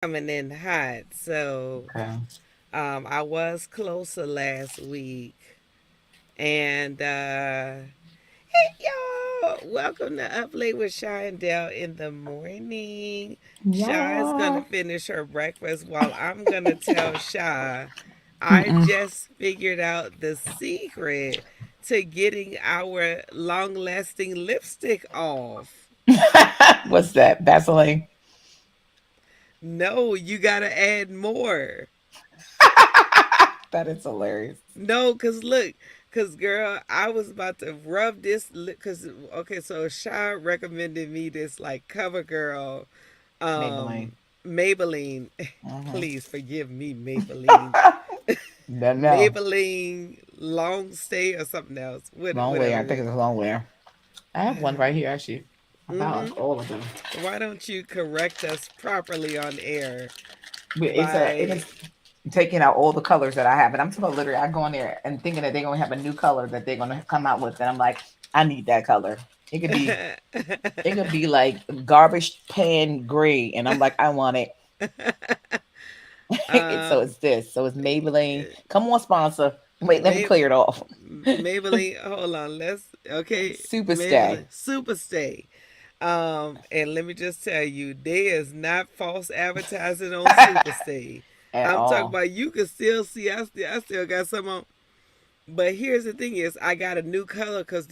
coming in hot. So Okay. I was closer last week. And hey y'all, welcome to Up Late with Shy and Dell in the morning. Shy is gonna Yeah. finish her breakfast while I'm gonna tell Shy I Mm-mm. just figured out the secret to getting our long lasting lipstick off. What's that? Vaseline. No, you gotta add more. That is hilarious. No, cause look, cause girl, I was about to rub this. Cause okay, so Sha recommended me this like Cover Girl, um, Maybelline. Maybelline. Mm-hmm. Please forgive me, Maybelline. No, no. Maybelline Long Stay or something else. Long wear. Whatever I it think is. it's a long wear. I have one right here actually. I Mm-hmm. balanced all of them. Why don't you correct us properly on air But it by is taking out all the colors that I have. And I'm talking about literally I go in there and thinking that they're gonna have a new color that they're gonna come out with. And I'm like, I need that color. It could be like garbage pan gray. And I'm like, I want it. So um it's this. So it's Maybelline. Come on, sponsor. Wait, let me May- clear it off. Maybelline, hold on, let's okay, Super stay Maybelline Super Stay. And let me just tell you, there is not false advertising on Super Stay. at I'm talking all. about you can still see I still got some on. But here's the thing is I got a new color because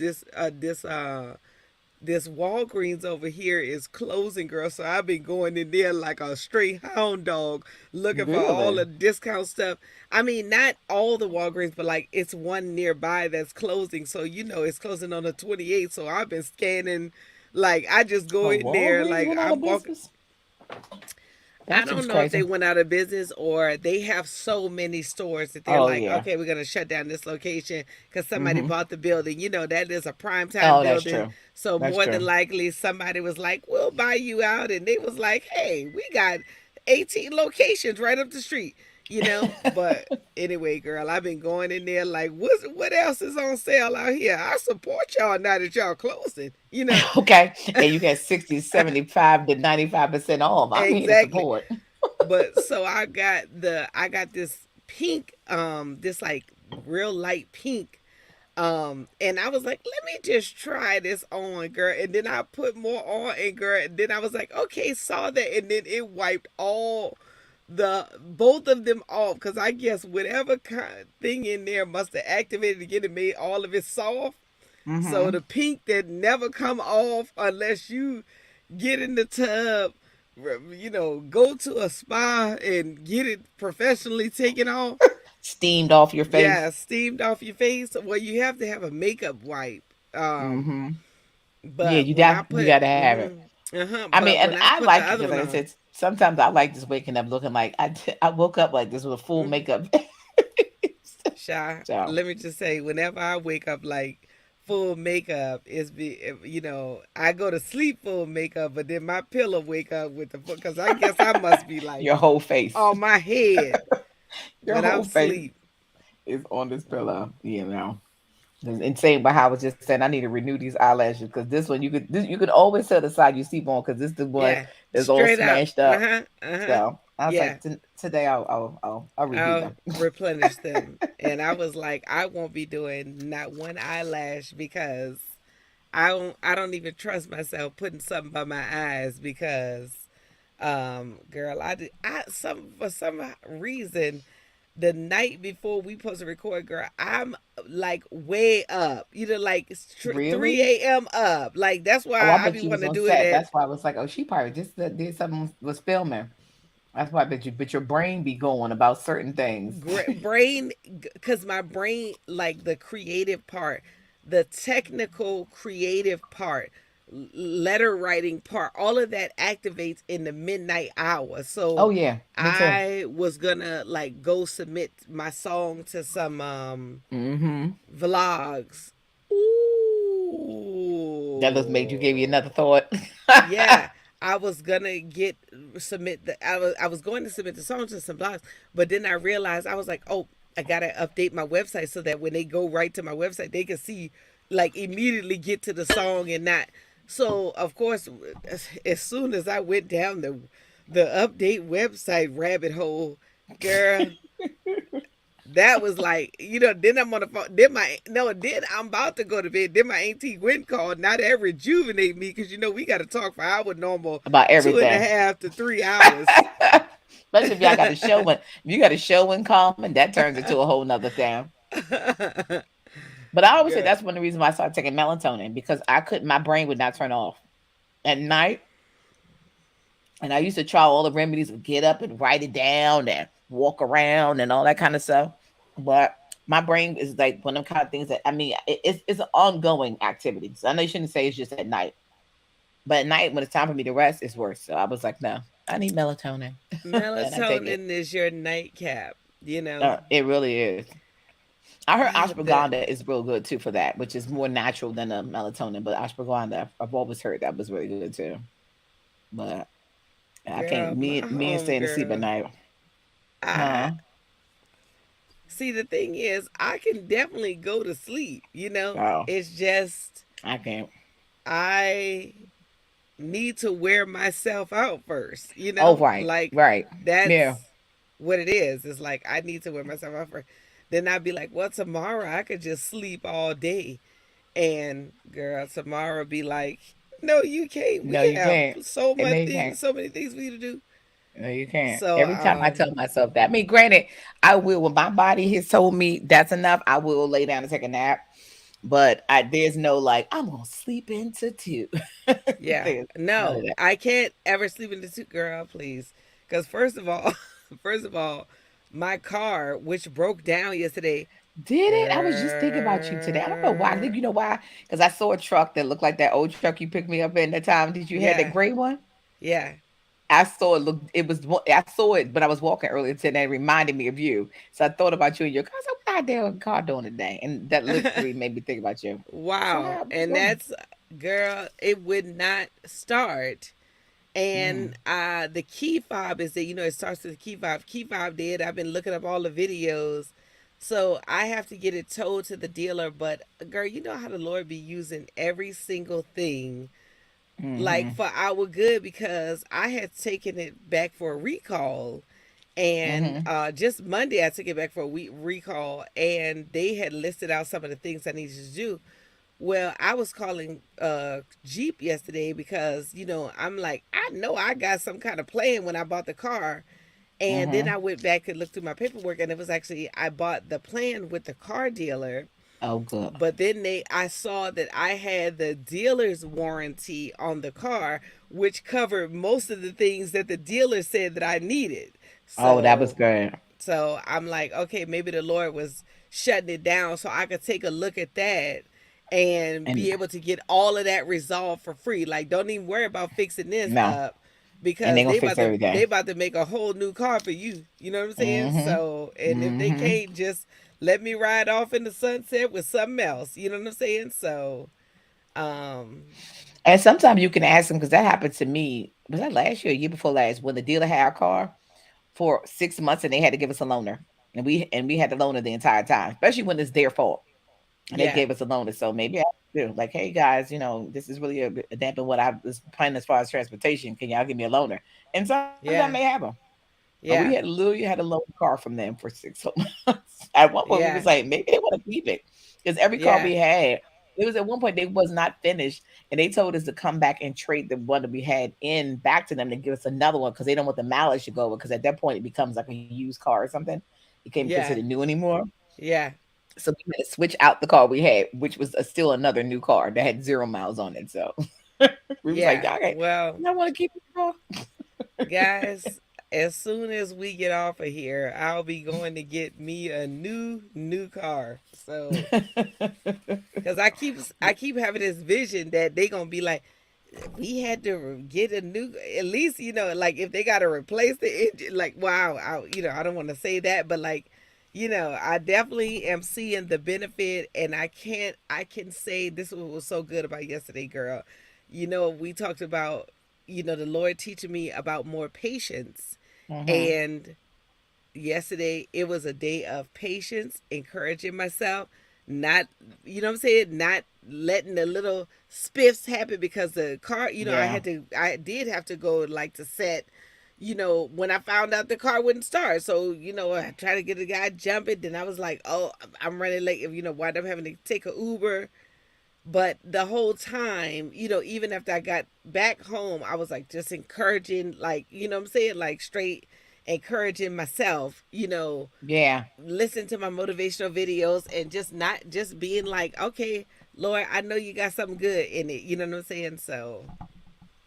this Walgreens over here is closing, girl. So I've been going in there like a straight hound dog looking for all Really? the discount stuff. I mean, not all the Walgreens, but like it's one nearby that's closing. So, it's closing on the 28th. So I've been scanning. Like, I just go Oh, in there. Walgreens Like, went out of I'm walking. business? I That don't seems know if they crazy. went out of business or they have so many stores that they're Oh, like, yeah. okay, we're going to shut down this location because somebody Mm-hmm. bought the building. That is a prime time Oh, that's building. true. So That's more than true. likely, somebody was like, we'll buy you out. And they was like, hey, we got 18 locations right up the street. But anyway, girl, I've been going in there like, what else is on sale out here? I support y'all now that y'all closing. Okay. And you get 60, 75 to 95% off. I'm here to Exactly. support. But so I got this pink, this like real light pink. And I was like, let me just try this on, girl. And then I put more on, and girl, and then I was like, okay, saw that, and then it wiped all the both of them off because I guess whatever kind thing in there must have activated to get it made all of it soft. So Mm-hmm. the pink that never come off unless you get in the tub, go to a spa and get it professionally taken off. Steamed off your face. Yeah, steamed off your face. Well, you have to have a makeup wipe. Um, Mm-hmm. Yeah, but when I you put, gotta have it. I mean, but and when I I put the like it other because, one like I on, said, sometimes I like just waking up looking like I woke up like this with full mm, makeup. shy. So, Let me just say, whenever I wake up like full makeup, I go to sleep full makeup, but then my pillow wake up with the because I guess I must be like your whole face, on my head your when whole I'm face asleep. is on this pillow. You know, it's insane. But how I was just saying, I need to renew these eyelashes because this one you could always tell the side you sleep on because this is the one Yeah, that's all straight up. smashed Uh up. huh. Uh huh. So I was Yeah, like, today I'll redo I'll them. replenish them. And I was like, I won't be doing not one eyelash because I don't even trust myself putting something by my eyes because girl, some for some reason the night before we supposed to record, girl, I'm like way up. Like Really? 3 a.m. up. Like that's Oh, I why I be bet you was wanting to on do it set. at That's why I was like, oh, she probably just did something was filming. That's why I bet you, but your brain be going about certain things. brain, because my brain, like the creative part, the technical creative part, letter writing part, all of that activates in the midnight hour. So Oh yeah, me too. I was gonna like go submit my song to some Mm-hmm. vlogs. That just made you give you Ooh. another thought. Yeah, I was gonna get submit the I was going to submit the song to some blogs, but then I realized I was like, oh, I gotta update my website so that when they go right to my website, they can see like immediately get to the song and not. So of course, as soon as I went down the update website rabbit hole, girl. That was like, then I'm on the phone. Then my no, then I'm about to go to bed. Then my auntie Gwen called. Now that rejuvenate me because we got to talk for our normal About two and a everything. half to 3 hours. Especially if y'all got a show when if you got a show in common, that turns into a whole nother thing. But I always say Girl, that's one of the reasons why I started taking melatonin because I couldn't my brain would not turn off at night. And I used to try all the remedies of get up and write it down and walk around and all that kind of stuff. But my brain is like one of them kind of things that I mean, it's an ongoing activity. So I know you shouldn't say it's just at night, but at night when it's time for me to rest, it's worse. So I was like, no, I need melatonin, and I take it. melatonin is your nightcap. You know It really is. I heard the ashwagandha is real good too for that, which is more natural than a melatonin. But ashwagandha, I've always heard that was really good too. But I can't girl, my me and home staying asleep at girl. night. I Huh? see. The thing is, I can definitely go to sleep. Oh, It's just I can't. I need to wear myself out first. Oh, right, Like right. Yeah. that's what it is. It's like I need to wear myself out first. Then I'd be like, well, tomorrow I could just sleep all day. And girl, tomorrow be like, no, you can't. No, We you have can't. And no, you can't. so many things for you to do. No, you can't. So Every time I tell myself that, I mean, granted, I will when my body has told me that's enough, I will lay down and take a nap. But there's no like I'm gonna sleep into two. yeah. There's none of No, that. I can't ever sleep in the suit, girl, please. Because first of all, first of all, my car, which broke down yesterday, Did it? I was just thinking about you today. I don't know why. I think girl, you know why? Because I saw a truck that looked like that old truck you picked me up in that time. Did you had that yeah, gray one? yeah. I saw it. Look, it was. I saw it, but I was walking earlier today. It reminded me of you, so I thought about you and your car. I said, "What damn car doing today?" And that literally made me think about you. So Wow. what's And wrong? that's, girl, it would not start. Mm, And the key fob is that, it starts with the key fob. Key fob did. I've been looking up all the videos. So I have to get it towed to the dealer. But, girl, you know how the Lord be using every single thing like mm-hmm, for our good because I had taken it back for a recall. And mm-hmm. just Monday, I took it back for a week recall, and they had listed out some of the things I needed to do. Well, I was calling Jeep yesterday because I'm like I know I got some kind of plan when I bought the car, and then Mm-hmm. I went back and looked through my paperwork, and it was actually I bought the plan with the car dealer, Oh, good. but then I saw that I had the dealer's warranty on the car, which covered most of the things that the dealer said that I needed. Oh, that was So good. I'm like, okay, maybe the Lord was shutting it down so I could take a look at that and And be able to get all of that resolved for free. Like, don't even worry about fixing this no, up and they because gonna fix they everything. about to make a whole new car for you. You know what I'm saying? Mm-hmm. So, and if they Mm-hmm. can't, just let me ride off in the sunset with something else. You know what I'm saying? So, um, And sometimes you can ask them because that happened to me. Was that last year, or year before last, when the dealer had our car for 6 months and they had to give us a loaner, and we had the loaner the entire time, especially when it's their fault, and they yeah, gave us a loaner. So maybe I do like, hey guys, this is really a dampen what I was planning as far as transportation. Can y'all give me a loaner? And sometimes I may yeah, have them. We had yeah, literally had a loan car from them for 6 months. At one point, we was yeah, like, maybe they want to keep it because every car yeah, we had, it was at one point they was not finished, and they told us to come back and trade the one that we had in back to them to give us another one because they don't want the mileage to go over. Because at that point, it becomes like a used car or something. It can't be considered yeah, new anymore. yeah, So we had to switch out the car we had, which was still another new car that had 0 miles on it. So we was like, yeah. y'all, Well, y'all want to keep the car? guys, as soon as we get off of here, I'll be going to get me a new car. So, cuz I keep having this vision that they going to be like we had to get a new, at least like if they got to replace the engine, like wow, I don't want to say that, but like I definitely am seeing the benefit, and I can say this was so good about yesterday, girl. We talked about the Lord teaching me about more patience, Hmm. and yesterday it was a day of patience, encouraging myself, not what I'm saying, not letting the little spiffs happen because the car, Yeah. I did have to go like to set, when I found out the car wouldn't start. So, I tried to get the guy jumping. Then I was like, oh, I'm running late. Wind up having to take a Uber. But the whole time, even after I got back home, I was like just encouraging, like, what I'm saying? Like straight encouraging myself, Yeah. listen to my motivational videos and just not just being like, okay, Lord, I know you got something good in it. You know what I'm saying? So,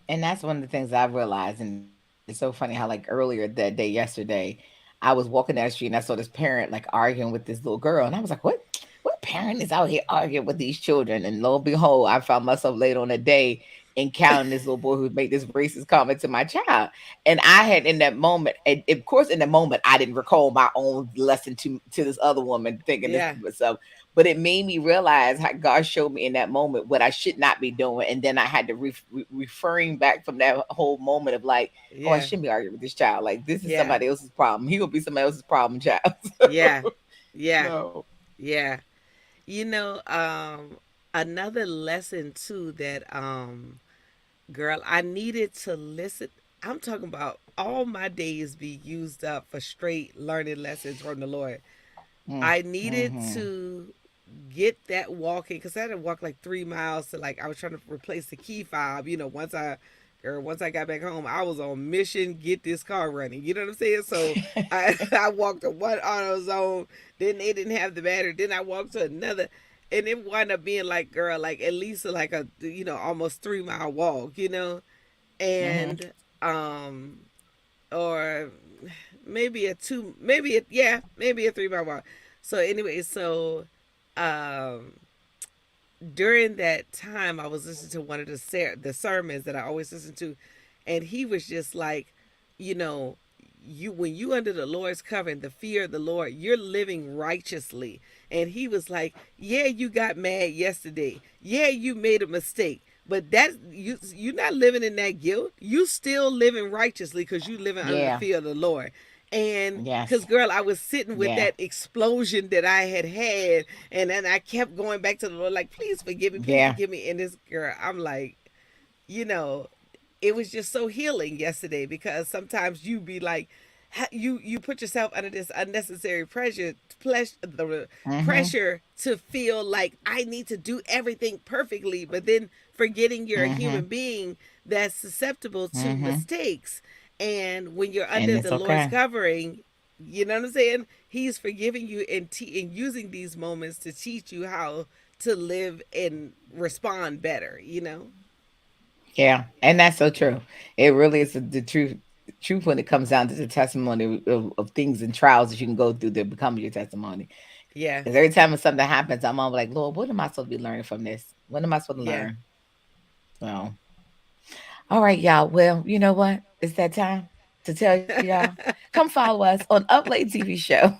And that's one of the things I realized. And it's so funny how, like, earlier that day, yesterday, I was walking down the street and I saw this parent like arguing with this little girl. And I was like, what parent is out here arguing with these children? And lo and behold, I found myself later on the day encountering this little boy who made this racist comment to my child. And I had in that moment, and of course, in the moment, I didn't recall my own lesson to this other woman thinking this yeah, to myself. But it made me realize how God showed me in that moment what I should not be doing. And then I had to referring back from that whole moment of like, oh, I yeah, shouldn't be arguing with this child. Like, this is yeah, somebody else's problem. He will be somebody else's problem child. yeah, yeah, No. yeah. You know, another lesson too that girl, I needed to listen. I'm talking about all my days be used up for straight learning lessons from the Lord. Mm, I needed mm-hmm. to get that walking because I had to walk like 3 miles to like I was trying to replace the key fob. Once I got back home, I was on mission get this car running. You know what I'm saying? So I walked to one auto zone. Then they didn't have the battery. Then I walked to another, and it wound up being like girl, like at least like a almost 3 mile walk. Mm-hmm. And or maybe a two, maybe a, yeah, maybe a 3 mile walk. So anyway, so um, during that time, I was listening to one of the sermons that I always listen to, and he was just like, you know, you when you under the Lord's covering, the fear of the Lord, you're living righteously. And he was like, yeah, you got mad yesterday. Yeah, you made a mistake. But you're not living in that guilt. You still living righteously because you living under the Yeah. fear of the Lord. And because Yes. girl, I was sitting with Yeah. that explosion that I had, and then I kept going back to the Lord, like, please Yeah. forgive me. And this girl, I'm like, you know, it was just so healing yesterday because sometimes you be like, you put yourself under this unnecessary the Mm-hmm. pressure to feel like I need to do everything perfectly, but then forgetting you're a Mm-hmm. human being that's susceptible to Mm-hmm. mistakes. And when you're And under it's the Lord's okay. covering, you know what I'm saying? He's forgiving you and using these moments to teach you how to live and respond better. Yeah. And that's so true. It really is the truth when it comes down to the testimony of things and trials that you can go through that become your testimony. Yeah, Because every time something happens, I'm all like, Lord, what am I supposed to be learning from this? What am I supposed to yeah. learn? So, all right, y'all. Well, you know what? It's that time to tell y'all. Come follow us on Uplate TV Show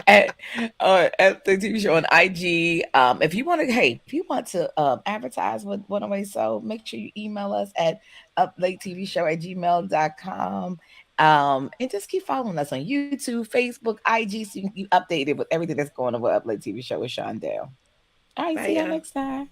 at Uplate TV Show on IG. If you want to, hey, if you want to advertise with One Away So, make sure you email us at uplatetvshow@gmail.com. And just keep following us on YouTube, Facebook, IG, so you can keep updated with everything that's going on with Uplate TV Show with Sean Dale. All right, Bye, see y'all y'all. next time.